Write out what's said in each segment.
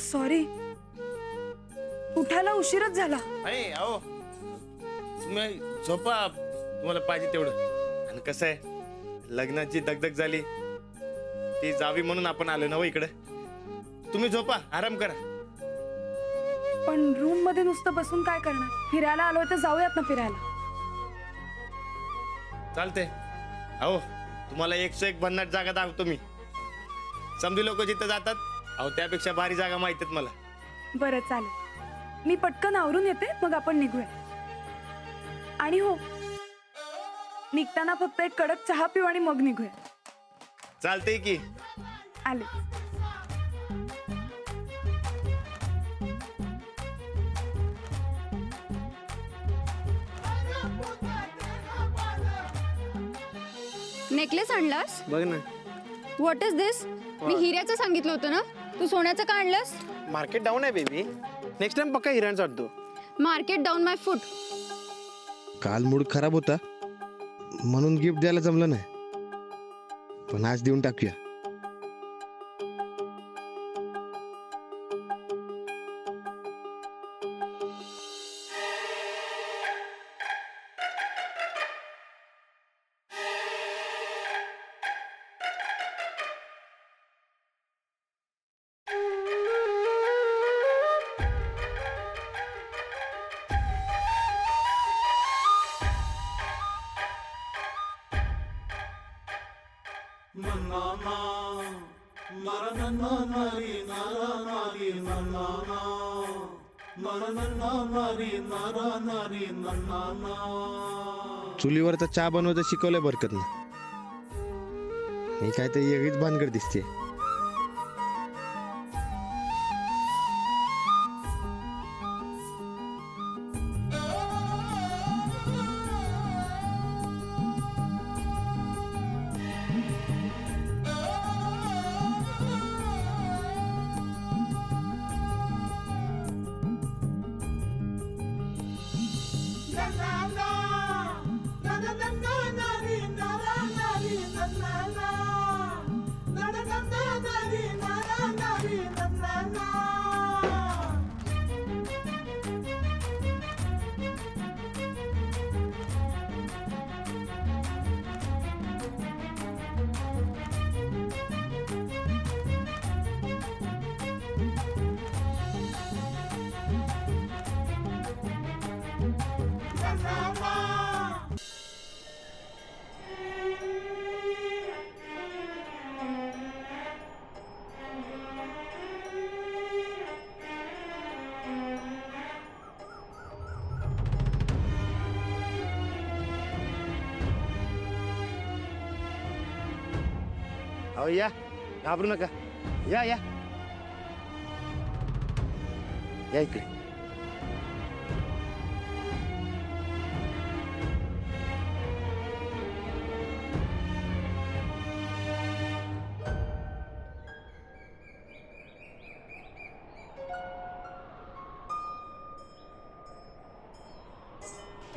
Sorry, उठायला उशीरच झाला. अरे अहो, तुम्ही झोपा, तुम्हाला पाहिजे तेवढं. आणि कसं आहे, लग्नाची दगदग झाली, ती जावी म्हणून आपण आलो ना हो इकडे. तुम्ही झोपा, आराम करा. पण रूम मध्ये नुसतं बसून काय करणार? फिरायला आलोय तर जाऊयात ना फिरायला. चालते. अहो, तुम्हाला 101 भन्नाट जागा दाखवतो मी. समधी लोक जिथं जातात, अहो त्यापेक्षा भारी जागा माहित आहेत मला. बरं चालेल, मी पटकन आवरून येते, मग आपण निघूया. आणि हो, निघताना फक्त एक कडक चहा पिऊ आणि मग निघूया. चालतंय की. आले. नेकलेस आणलास? बघ ना. व्हॉट इज दिस? मी हिऱ्याचं सांगितलं होतं ना, तू सोन्याचं का आणलंस? मार्केट डाऊन आहे बेबी. नेक्स्ट टाइम पक्का हिऱ्यांचा आणतो. मार्केट डाऊन माय फूट. काल मूड खराब होता म्हणून गिफ्ट द्यायला जमलं नाही, पण आज देऊन टाकूया. चुलीवरचा चहा बनवायचं शिकवलंय बरकत ना. ही काय तर वेगळीच भानगड दिसते. अहो या, घाबरू नका. या या या इकडे.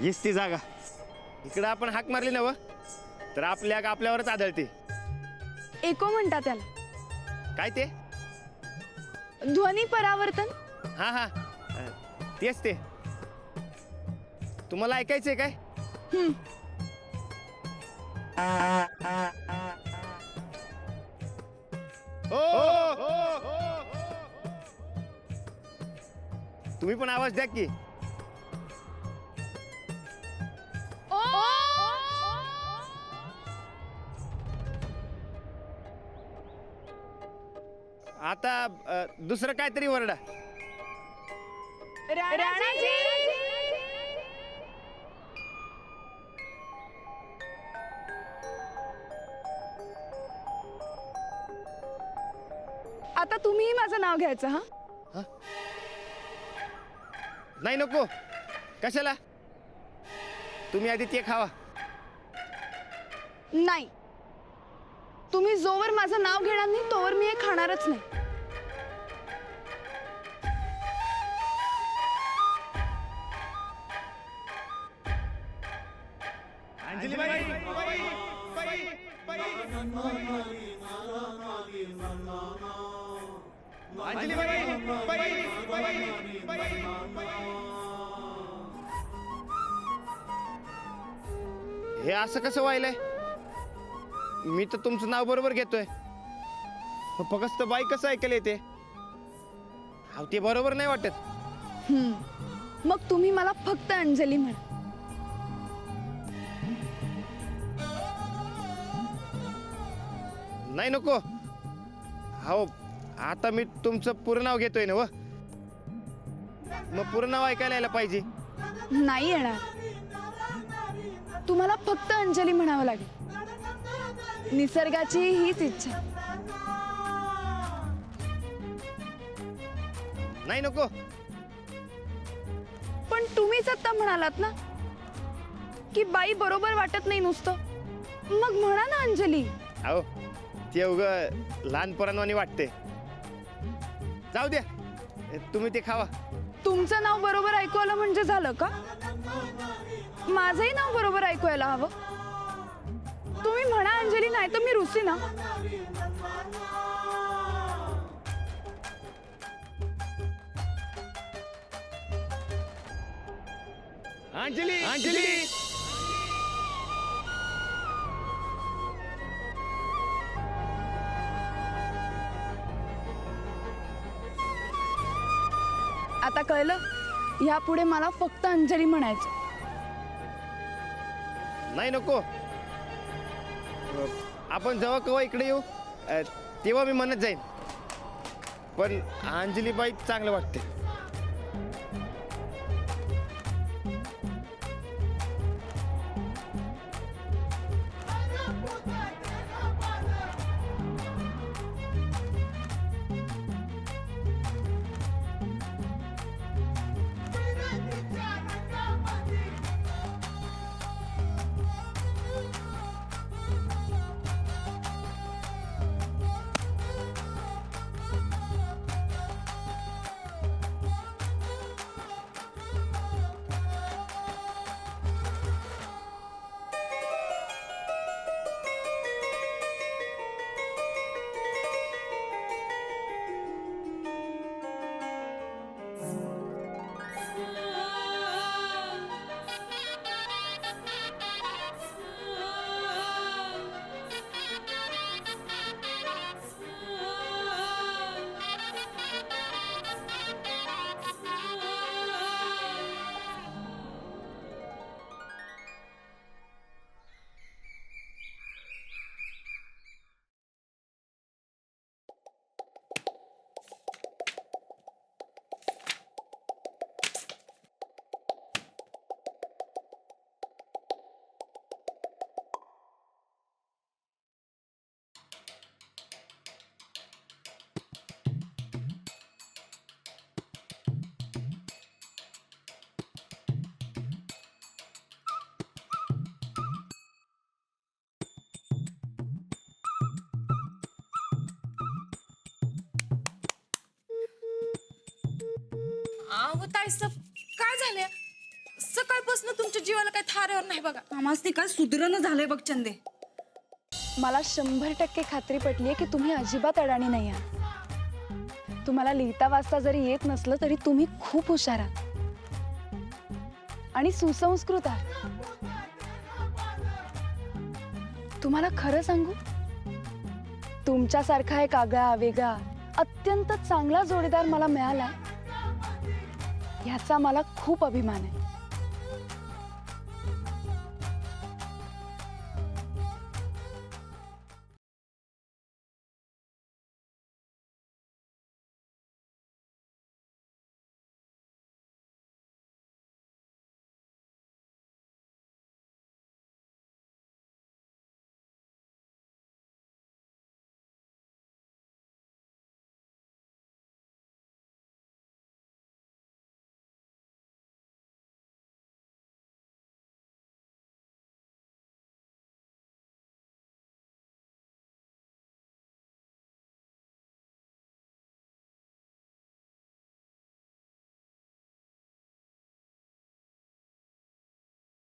हीच ती जागा. इकडं आपण हाक मारली ना व, तर आपल्यावरच आढळते. इको म्हणतात त्याला. काय ते? ध्वनी परावर्तन. हा हा, तेच ते. तुम्हाला ऐकायचंय काय? हो, तुम्ही पण आवाज द्या की. आता दुसरं काहीतरी वरडा. आता तुम्हीही माझं नाव घ्यायचं. हा, नाही नको. कशाला? तुम्ही आधी ते खावा. नाही, तुम्ही जोवर माझं नाव घेणार नाही तोवर मी हे खाणारच नाही. हे असं कसं व्हायलंय? मी तर तुमचं नाव बरोबर घेतोय, फक्त बाई कसं ऐकायला येते? अहो, ते बरोबर नाही वाटत. मग तुम्ही मला फक्त अंजली म्हणा. नाही नको. हो, आता मी तुमचं पूर्ण नाव घेतोय ना व, मग पूर्ण नाव ऐकायला यायला पाहिजे. नाही येणार. तुम्हाला फक्त अंजली म्हणावं लागेल. निसर्गाची हीच इच्छा. नाही नको. पण तुम्हीच आता म्हणालात ना की बाई बरोबर वाटत नाही नुसतं, मग म्हणा ना अंजली. अहो, ते उग लहान पोरांवानी वाटते. जाऊ द्या, तुम्ही ते खावा. तुमचं नाव बरोबर ऐकू आलं म्हणजे झालं का? माझंही नाव बरोबर ऐकू यायला हवं. तुम्ही म्हणा अंजली, नाही तर मी रुसी ना. अंजली, अंजली. आता कळलं? यापुढे मला फक्त अंजली म्हणायचं. नाही नको. आपण जेव्हा केव्हा इकडे येऊ तेव्हा मी म्हणत जाईन, पण अंजलीबाई चांगलं वाटते. अहो ताईसाहेब, काय झालंय? सकाळपासून तुमच्या जीवाला काही थाऱ्यावर नाही बघा. आम्हाला काय सुधरण झालंय बघ चंदे. मला 100% खात्री पटलीये की तुम्ही अजिबात अडाणी नाही आहात. तुम्हाला लिहिता वाचता जरी येत नसलं तरी तुम्ही खूप हुशार आहात आणि सुसंस्कृत आहात. तुम्हाला खरं सांगू, तुमच्यासारखा एक आगळा वेगळा अत्यंत चांगला जोडीदार मला मिळाला, याचा मला खूप अभिमान आहे.